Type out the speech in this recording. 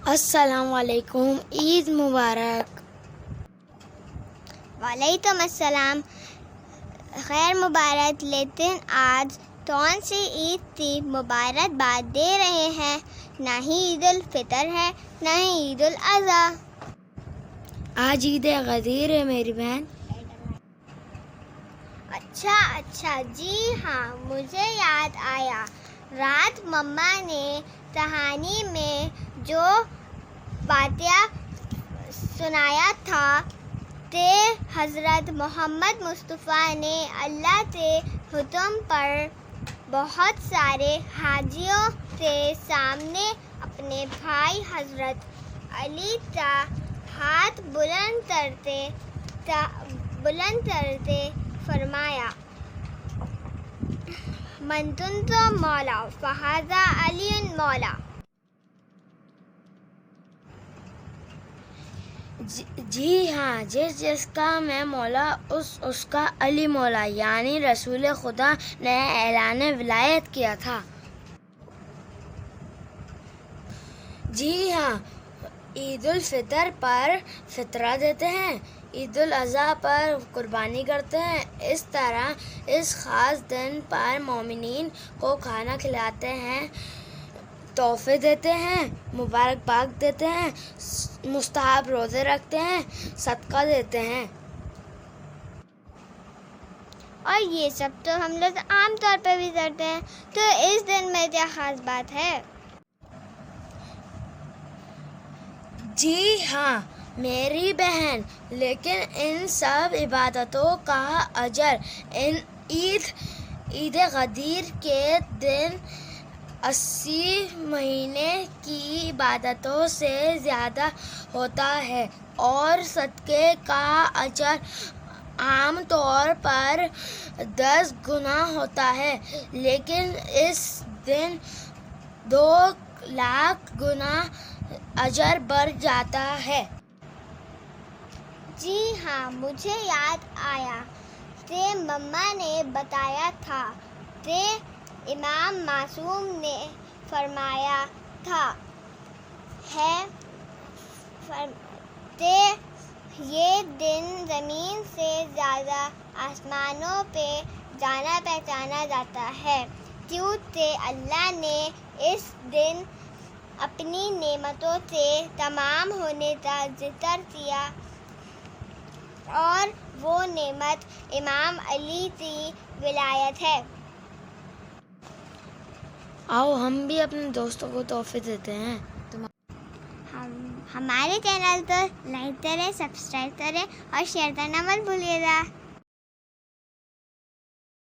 السلام علیکم، عید مبارک۔ وعلیکم السلام، خیر مبارک۔ لیکن آج کون سی عید کی مبارکباد دے رہے ہیں؟ نہ ہی عید الفطر ہے، نہ ہی عید الاضحیٰ۔ آج عید غدیر ہے میری بہن۔ اچھا، جی ہاں، مجھے یاد آیا۔ رات مما نے کہانی میں جو واقعہ سنایا تھا کہ حضرت محمد مصطفیٰ نے اللہ کے حکم پر بہت سارے حاجیوں کے سامنے اپنے بھائی حضرت علی کا ہاتھ بلند کرتے فرمایا، من كنت مولا فہذا علی مولا۔ جی ہاں، جس کا میں مولا اس کا علی مولا، یعنی رسول خدا نے اعلان ولایت کیا تھا۔ جی ہاں، عید الفطر پر فطرہ دیتے ہیں، عید الاضحیٰ پر قربانی کرتے ہیں۔ اس طرح اس خاص دن پر مومنین کو کھانا کھلاتے ہیں، تحفے دیتے ہیں، مبارکباد دیتے ہیں، مستحب روزے رکھتے ہیں، صدقہ دیتے ہیں۔ اور یہ سب تو ہم لوگ عام طور پہ بھی کرتے ہیں، تو اس دن میں کیا خاص بات ہے؟ جی ہاں میری بہن، لیکن ان سب عبادتوں کا اجر عید غدیر کے دن 80 مہینے کی عبادتوں سے زیادہ ہوتا ہے، اور صدقے کا اجر عام طور پر 10 گنا ہوتا ہے، لیکن اس دن 2 لاکھ گنا اجر بڑھ جاتا ہے۔ جی ہاں، مجھے یاد آیا کہ مما نے بتایا تھا کہ امام معصوم نے فرمایا تھا کہ یہ دن زمین سے زیادہ آسمانوں پہ جانا پہچانا جاتا ہے، کیونکہ اللہ نے اس دن اپنی نعمتوں سے تمام ہونے کا ذکر کیا، اور وہ نعمت امام علی کی ولایت ہے۔ آؤ ہم بھی اپنے دوستوں کو تحفے دیتے ہیں۔ ہمارے چینل کو لائک کریں، سبسکرائب کریں اور شیئر کرنا مت بھولیے گا۔